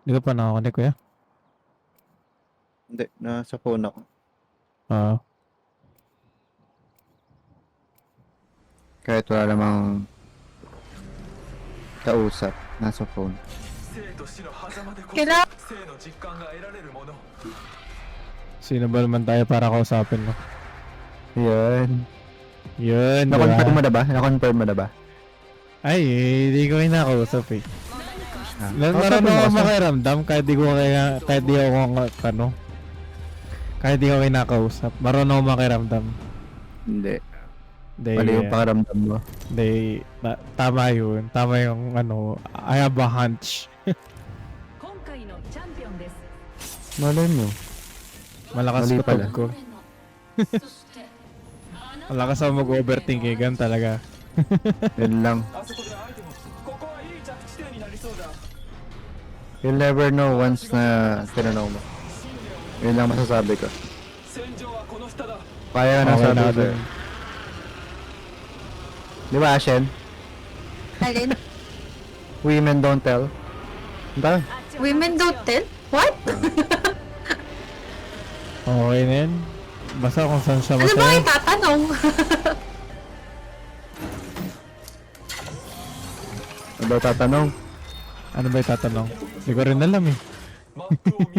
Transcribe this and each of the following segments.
Hindi ka pa nakakonek, kuya? Hindi, nasa phone ako. Oo. Kahit wala namang kausap, nasa phone. Kailangan Sino ba naman tayo para kausapin mo? Yun. Yun, Na-confirm mo diba? na ba? Na-confirm mo na ba? Ay, hindi ko kinakausap eh. Kausapin Marunong mo ako kasi. makiramdam kahit di ko kahit di ako ano. Kahit di ko kinakausap. Marunong ako makiramdam. Hindi. They, Mali yung pakiramdam mo. tama yun. Tama yung ano, I have a hunch. Malay mo. Malakas Mali kutob pala. ko. Malakas ako mag-overthinkigan talaga. Yun lang. You'll never know once na tinanong mo. Yun lang masasabi ko. Kaya na Okay sabi na ko dun. sa'yo. Di ba, Ashen? alin. Women don't tell. Ba? Women don't tell? What? Okay na yun. Basta kung saan siya Ano ba masaya. yung tatanong? Ano ba tatanong? Ano ba yung tatanong? Hindi ko rin alam eh.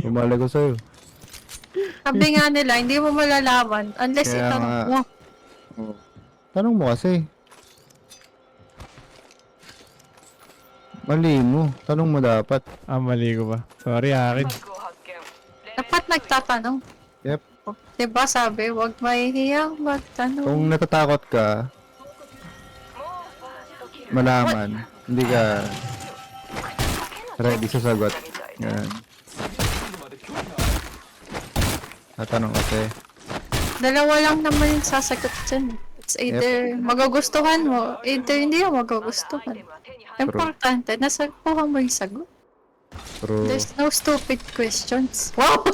Umali ko sa'yo. Sabi nga nila, hindi mo malalaman unless Kaya itanong nga. mo. Oh. Tanong mo kasi. Mali mo. Tanong mo dapat. Ah, mali ko ba? Sorry, akin. Dapat nagtatanong. Yep. Diba sabi, huwag mahihiyang magtanong. Kung natatakot ka, malaman, hindi ka ready sa sagot. Yan. Tatanong kasi. Dalawa lang naman yung sasagot dyan. It's either magugustuhan mo, either hindi mo magugustuhan. Importante, nasaguhan mo yung sagot. Pero, There's no stupid questions. Wow!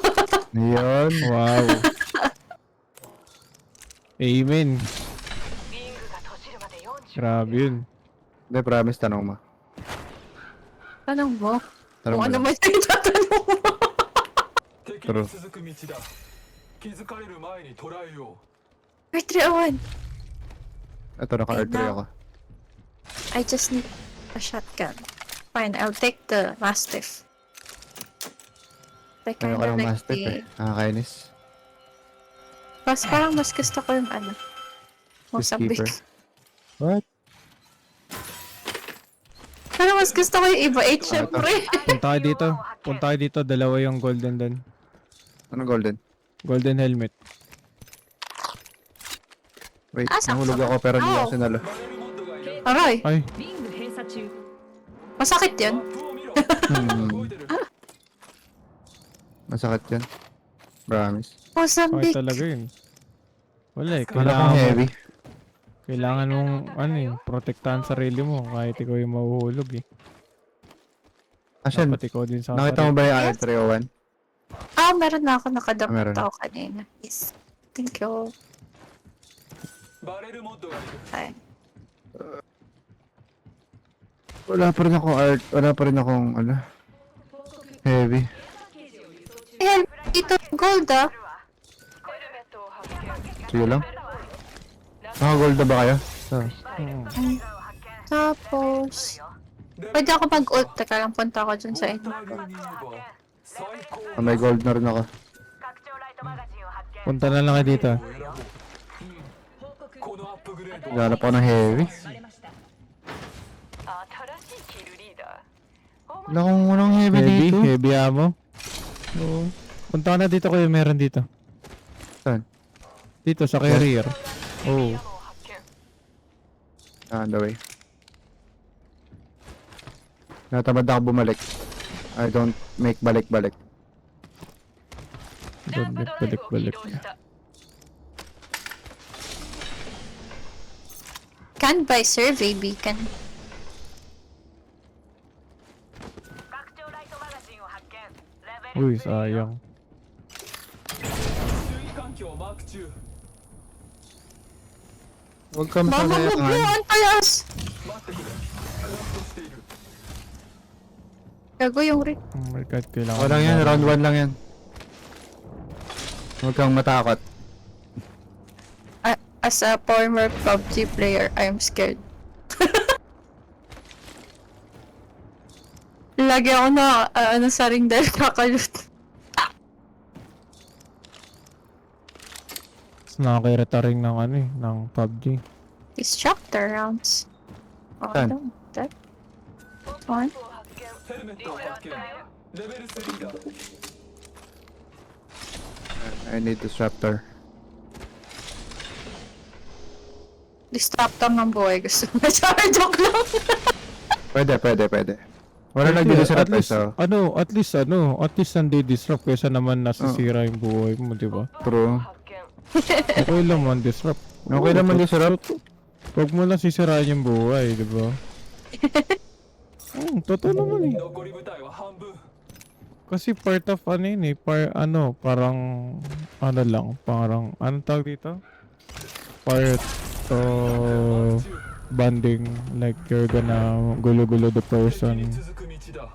yun. Wow. Amen. Grabe yun. Hindi, promise, tanong mo. Tanong mo. Tanong Kung mo ano lang. man yung tatanong mo. True. 気づかれる前に捕らえよう R301. Ito, naka-R3 ako. I just need a shotgun. Fine, I'll take the Mastiff. I Ayaw ka kinda ng like mastiff eh. the... Nakakainis. Mas parang mas gusto ko yung ano. Mozambique. Peacekeeper. What? Parang mas gusto ko yung iba 8 ito. syempre. Punta kayo dito. Punta kayo dito. Dalawa yung golden doon. Ano golden? Golden helmet. Wait, Ah, sakto. nahulog ako pero hindi Ow. ako sinalo. Aray, Ay, masakit yun. Masakit yan. Promise. ay Mozambique. talaga yun. Wala eh. Wala kang heavy. Kailangan mong ano eh, protektahan sarili mo kahit ikaw yung mahuhulog eh. Asyan, Dapat ikaw din sa nakita mo ba yung Yes. R301? Ah, meron na ako Meron nakadamot na. ako kanina. Yes. Thank you. バレルモッドがいる Ay. Wala pa rin akong ano, heavy. Eh, ito gold ah. Sige lang. Naka-gold na ba kayo? Tapos, pwede ako mag-ult. Teka lang, punta ako dun sa inyo. タイムに言えば最高 May gold na rin ako. Punta na lang kayo dito. を選ぼうこのアップグレード Naghanap ako ng heavy. Wala akong walang heavy Heavy? dito. Heavy ammo? Oo. Punta ka na dito kayo, meron dito. Saan? Dito sa carrier. Oh. On the way. Natamad ako bumalik. I don't make balik-balik. Doon, balik-balik. Can by survey beacon. Uy, sayang. 注意環境マーク中 Huwag ka Mama mo masasayangan. po, ang talas! 待ってくれクラフトしている Gago yung rin. Oh my god, kailangan. Wala yan, mo- round 1 lang yan. Huwag kang matakot. As a former PUBG player, I'm scared. Lagi ako na ano sa ring dahil kakalut. Nakakiretaring ng ano eh, ng PUBG. Distractor rounds. Oh, Saan? no. That one. ヘルメットを発見レベル3だ I need disruptor. Distractor ng buhay. Gusto mo. Sorry, joke lang. Pwede. Wala Pwede, nag-disrupt at least, so. at least nandi-disrupt kaysa naman nasisira yung buhay mo, di ba? True. Okay lang man disrupt. Okay naman disrupt. Huwag mo lang sisirain yung buhay, di ba? Totoo naman eh. 残り部隊は半分 Kasi part of ano yun eh, parang ano lang, parang anong tawag dito? Part of bonding, like you're gonna gulo-gulo the 敵 person. に続く道だ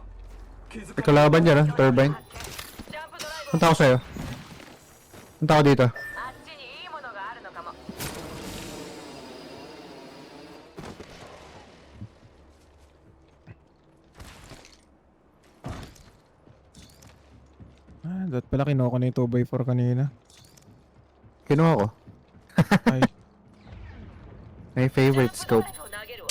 気づ May か kalaban dyan ah, turbine. Punta ako sa'yo. Punta ako dito. あっちにいいものがあるのかも。 Dapat pala kinuha ko na yung 2x4 kanina. Kinuha ko. Ay, My favorite scope. 投げるわ。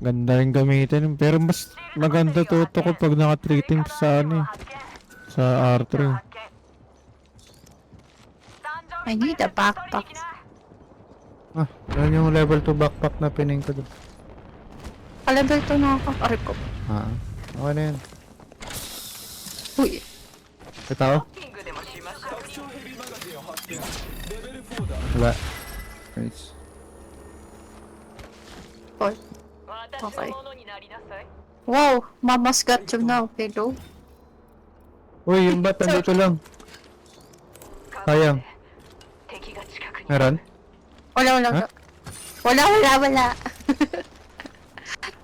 ganda rin gamitin. Pero mas maganda to kapag naka 3 teams sa ano eh, sa R3. I need a backpack. Ah, yan yung level 2 backpack na pining ko doon. Level 2 na ako. Aray ko. Ah, okay na yan. Uy. May tao? キングでもしましょう。拡張ヘビーマガジンを発見レベル4だ Wala. Nice. Boy. 私のものになりなさい。 Wow. Mama's got you now. Hello. Uy, yung bat nandito lang. Sayang. 敵が近くに。 Meron? Wala. Huh? Wala.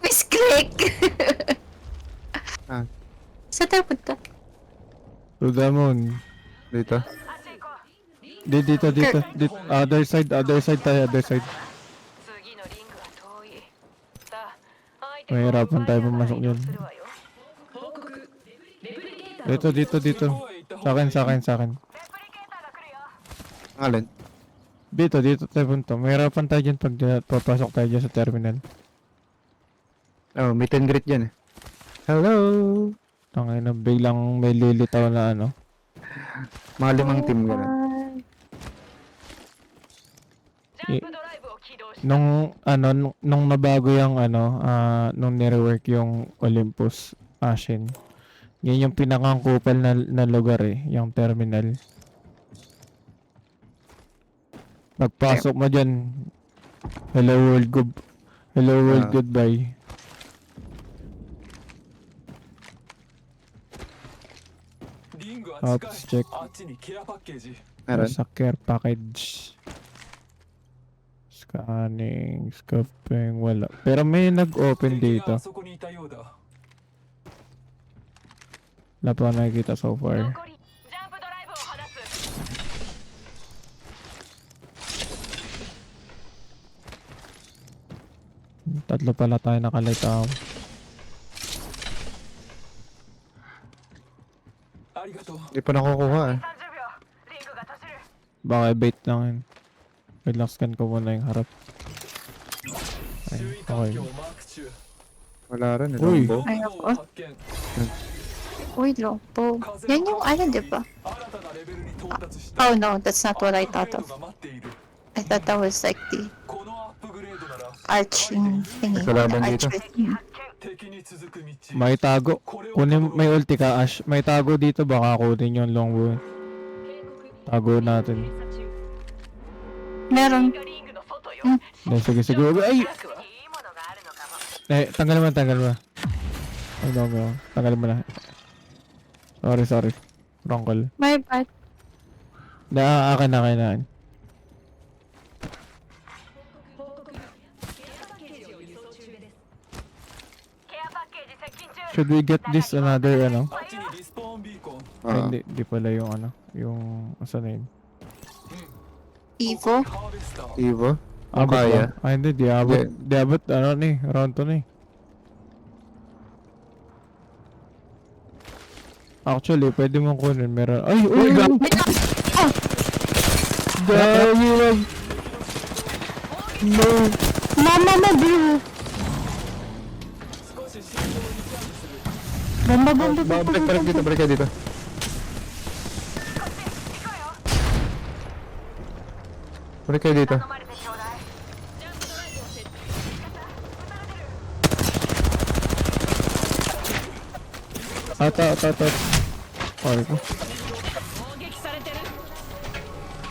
Misclick! Ah, Saan tayo punta? To the moon. dito. Dito. Other side tayo, other side. 次のリングは遠い。さあ、相手 Mahirapan tayo pumasok dyan. するわよ。 Dito. Sa akin. レプリケーターが来るよ。 Alin? Dito tayo punta. Mahirapan tayo dyan pag papasok tayo dyan sa terminal. Oh, meet and greet yan eh. Hello! Tangay na biglang may lilitaw na ano. Mga 5 team ganun. ジャンプドライブを起動し Nung nabago yung nung nirework yung Olympus Ashen. Yan yung pinakangkupal na lugar eh, yung terminal. Pagpasok mo dyan, hello world, goodbye. Ops, check. あっちにケアパッケージ Meron? Sa care package. Scanning, scoping, wala. Pero may nag-open 敵が dito. あそこにいたようだ Wala pa ako nakikita so far. 残りジャンプドライブを放つ。 Tatlo pala tayo nakalitaw. ありがとう Hindi pa nakukuha eh. 30秒。リングが閉じる。 Baka bait lang yun. Wait lang, scan ko muna yung harap. 注 Ay, 意環 okay. 境をマーク中 Wala rin eh. Uy. Longbow. ay 情報を ako. 発見 Uy, longbow. Yan yung ano, di ba? 新たなレベルに到達した Oh no, that's not what I thought アッ of. プグレードが待っている I thought that was like the このアップグレードなら arching thingy. Kalaban The dito. archery. 敵に続く道 May tago. Kunin, may ulti ka, Ash. May tago dito, baka kunin yung longbow. Tago natin. Meron. リングの外よ。 Sige. Ay! 近くにいいものがあるのかも。 Tanggal mo. Ay, no. Tanggal mo na. Sorry. Wrong call. My bad. Akin na. Should we get this another ano? あっちにリスポーンビーコン Ay, Ah. hindi pala yung ano, yung asa na yun. Evo? ハーベスター Evo? Abot kaya. ba? Ay, hindi, di abot. Di abot, ano ni, round 2 na eh. Actually, pwede mong kunin, meron. Ay, uy, Dami lang. No. Mama mo, bro! 少し慎重にキャンプする Bomba, bomba, bomba, Balik, balik dito, balik kayo dito. Balik kayo dito. 頼まれてちょうだい。ジャンプドライブを設置。撃たれてる。 Ata. Sorry ko. 攻撃されてる。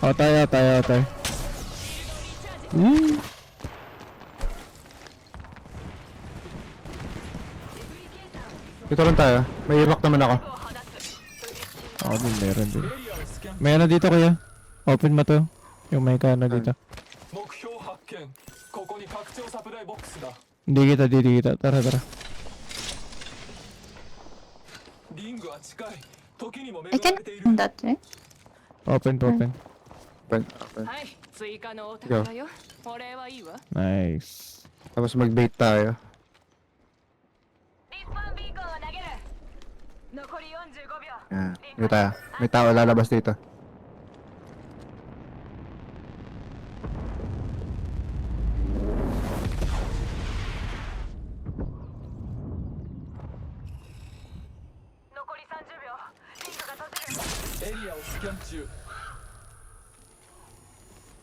Atay. Dito lang tayo. May evac naman ako. Ako din, meron din. May ano dito kaya? Open mo to. Yung may ano dito. 目標発見ここに拡張サプライボックスだ Hindi kita. Tara. リングは近い時にも恵 I ま can れている open that, right? Open. Open. はい、追加のお宝よ。お礼はいいわ。 Nice. Tapos mag-bait tayo. リスポーンビーコンを投げる。残り45秒。 Yan. Dito tayo. May tao lalabas dito.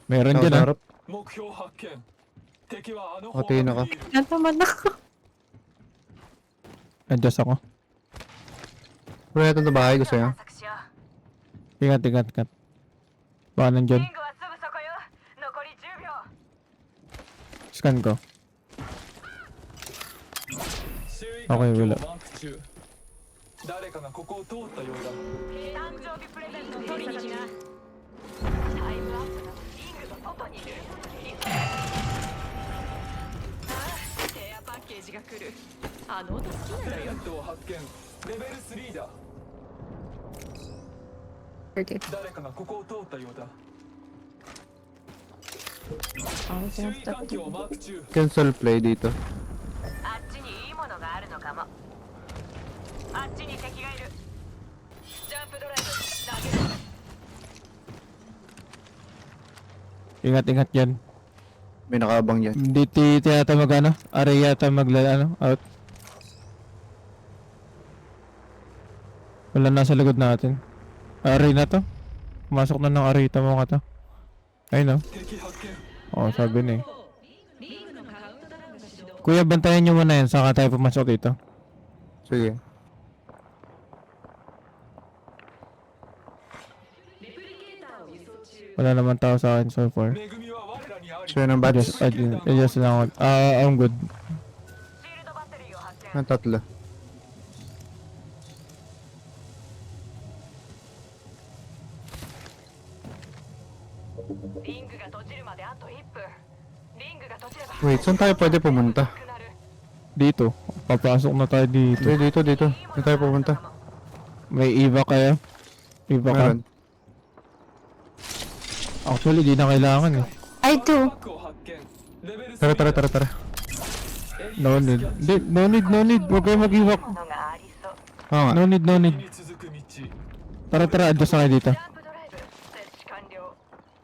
Meron Sa dyan ah. harap. 目標発見敵はあの Patay na ka. 方角にいる Nataman ako. Adjust ako. Wala natin sa bahay, gusto nyo? Ingat. Baka nandyan. リングはすぐそこよ。残り10秒。 Scan ko. 周囲 Okay, 環境を wala. マーク中誰かがここを通ったようだ誕生日プレゼント取りに来な。タイムアップだ。リングの外にいる。ケアパッケージが来る。あの音好きなのよプレゼン。トを発見レベル3だ Okay. 誰かがここを通ったようだ Oh, 周囲環境をマーク中 Cancel play dito. あっちにいいものがあるのかも。あっちに敵がいる。ジャンプドライブ投げる。 Ingat yan. May nakaabang yan. Hindi yata mag ano? Aray yata ano? Out. Wala nasa likod natin. Aray na to. Pumasok na ng arita mo nga to. Ayun no. 敵発見 Oo, sabi na eh. Kuya, bantayan nyo muna yan. Saka tayo pumasok dito. Sige. Wala naman tao sa akin so far. 恵みは我らにあり So yun ang bats. Adjust lang ako. I'm good. シールドバッテリーを発見。 Ang tatlo. リングが閉じるまであと1分。リングが閉じれば Wait, saan tayo pwede pumunta? なくなる。 Dito. Papasok na tayo dito. Dito. Dito tayo pumunta. May Eva kaya? Eva ka? Meron. Actually, di na kailangan eh. I do. バックを発見レベル Tara. No need. No need. Huwag kayo mag-iwak. ものがありそう。 Oo nga. No need. に続く道 Tara, adjust na kayo dito. ジャンプドライブ設置完了。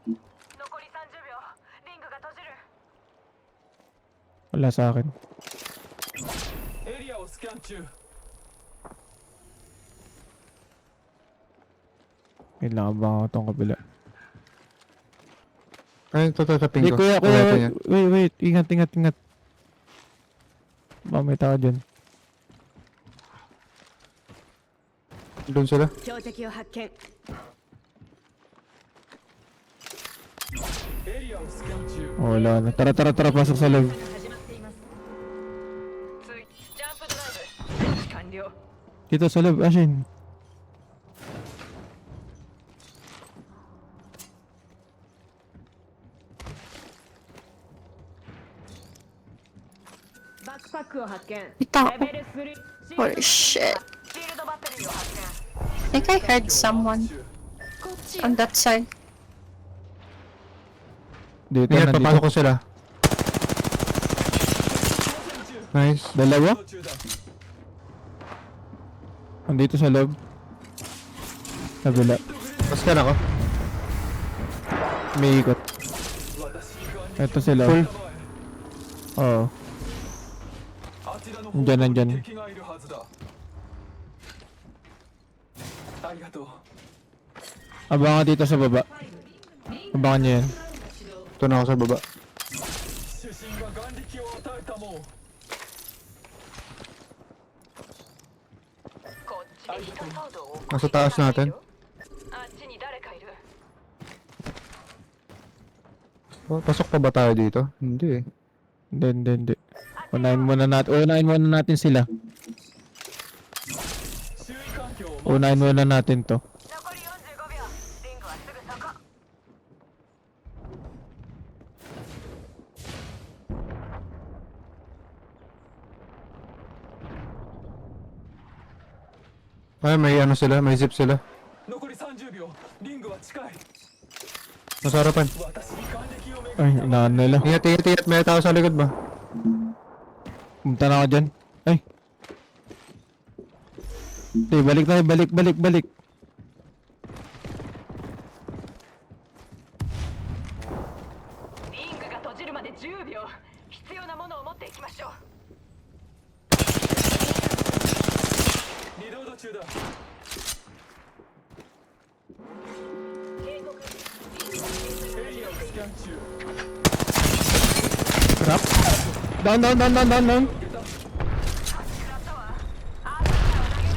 残り30秒。リングが閉じる。 Wala sa akin. エリアをスキャン中 Kailangan ba ako itong kabila? Ay, tatapin Hindi, ko. kuya. Wala yan. Wait. Ingat. Baka may tao dyan. Doon sila. 標的を発見。エリアをスキャン中 Oh, wala na. Tara, pasok sa loob. 始まっています。ジャンプドライブ設置完了。 Dito sa loob, Ashin. バックパックを発見。 Ito. レベル3。 Holy shit. シールドバッテリーを発見。 I think I heard someone on that side. Dito, Ingat, papasok nandito. ko sila. Nice. Dalawa? 中だ Andito sa loob. Kabila. Paskan ako. May ikot. 私に眼 Ito sila. Full. Oo. あちらの Nandyan, 方向 nandyan. に敵がいるはずだありがとう Abangan dito sa baba. Abangan nyo yan. Ito na ako sa baba. 主神が眼力を与えたもんこっちで人騒動を起こ Nasa taas natin. あっちに誰かいる。 Oh, pasok pa ba tayo dito? Hindi eh. Hindi. Unahin muna natin sila. 周囲環境を Unahin muna natin to. 残り45秒。リングはすぐそこ。 Ay, may ano sila, may zip sila. 残り30秒リングは近い Nasa harapan. 私に眼力を巡 Ay, inaan nila. Ingat. May tao sa likod ba? Pumunta na ako dyan. Ay. Hey, balik tayo. Balik. リングが閉じるまで10秒。必要なものを持っていきましょう。リロード中だエリアをスキャン中 Crap. Down. フラットはアースラーを投げる。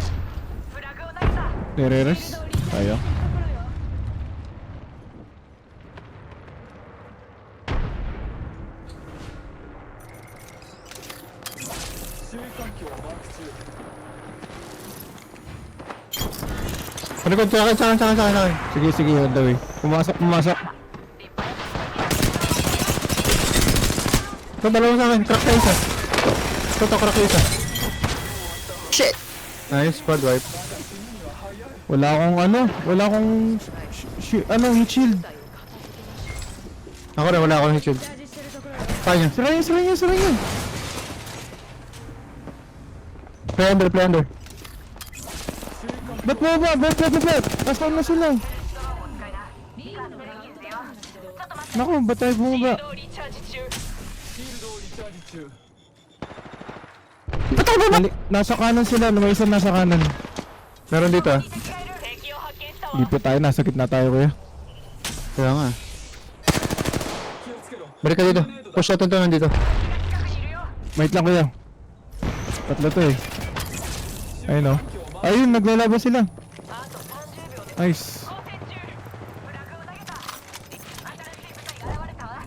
フラグを投げた。 Nire-res. Tayo. 周囲環境をマーク中 Ano ko? Sa akin. Sige. On the way. Pumasok. Ito, dalawa sa akin. Crack na isa. Ito, crack na isa. Shit. Nice, squad wipe. Wala akong heat shield. Ako na, wala akong hit shield. Kaya niya. Sira niya. Play under. Ba't mo ba? Ba't? Nasaan na sila? Naku, ba't tayo bumaba? シールドをリチャージ中。シールドをリチャージ中 Nasa kanan sila. May isa nasa kanan. Meron dito ah. 敵を発見したわ。 Lipat tayo. Nasa gitna tayo, kuya. Kaya nga. 気をつけろ Balik ka dito. Push natin to nandito. 近くにいるよ。 Wait lang, kuya. Tatlo to eh. Ayun o. Ayun, naglalaban sila. あと30秒で Nice. 交戦中。フラグを投げた。新しい部隊が現れたわ。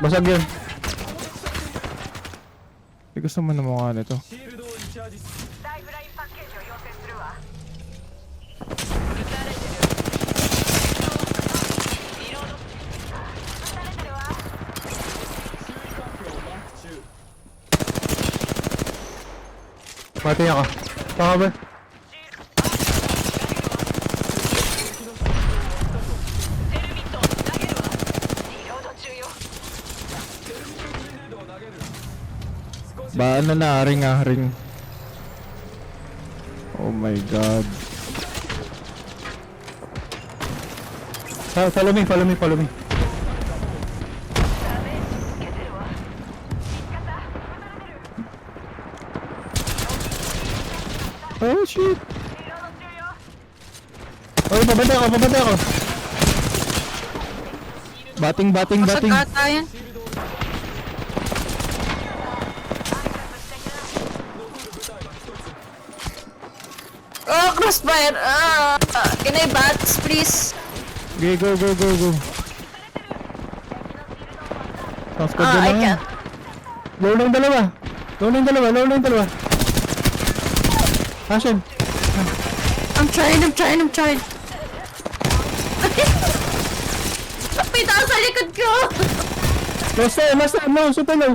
Basag yun. Hindi gusto mo na mukha nito. シールドをリチャージ ライフラインパッケージを要請するわ。リロード。撃たれてるわ。 周囲環境をマーク中 Mati ako. Tama ba? テルミットを投げるわ。リロード中よ。テルミットグレネードを投げる少し Ba, ano na? Ring. Oh my god. Follow me. ダメージ受けてるわ。見つかった。撃たれてる。 Oh shit. リロード中よ。 Oy, pabanda ako. Bating. Masag ata yan. Oh, crossfire! Can I bats, please? Okay, go. Sounds good I na lang. can't. Low na yung dalawa. Ashen. I'm trying. May tao sa likod ko! Last time. Sa talo.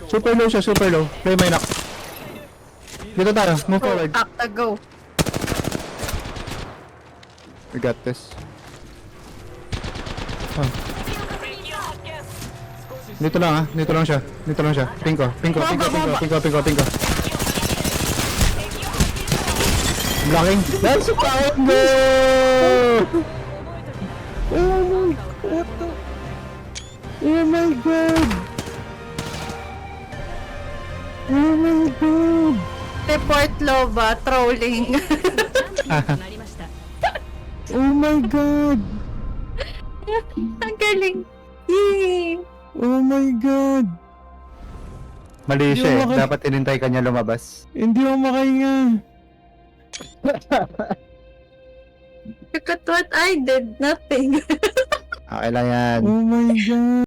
Super low siya, super low. Play my knock. Dito tayo, move Go, forward. Akta, go. We got this. Dito lang ah, dito lang siya. Dito lang siya. Pinko, pinko, pinko, pinko, pinko, pinko, pinko. Blocking. Let's go! Oh my god! Oh my god! Report Loba, trolling. Oh my god! Ang galing. Yay! Oh my god! Mali Hindi siya eh. ako maka- Dapat inintay ka niya lumabas. Hindi ako makahinga. Look at what I did. Nothing. Okay lang yan. Oh my god!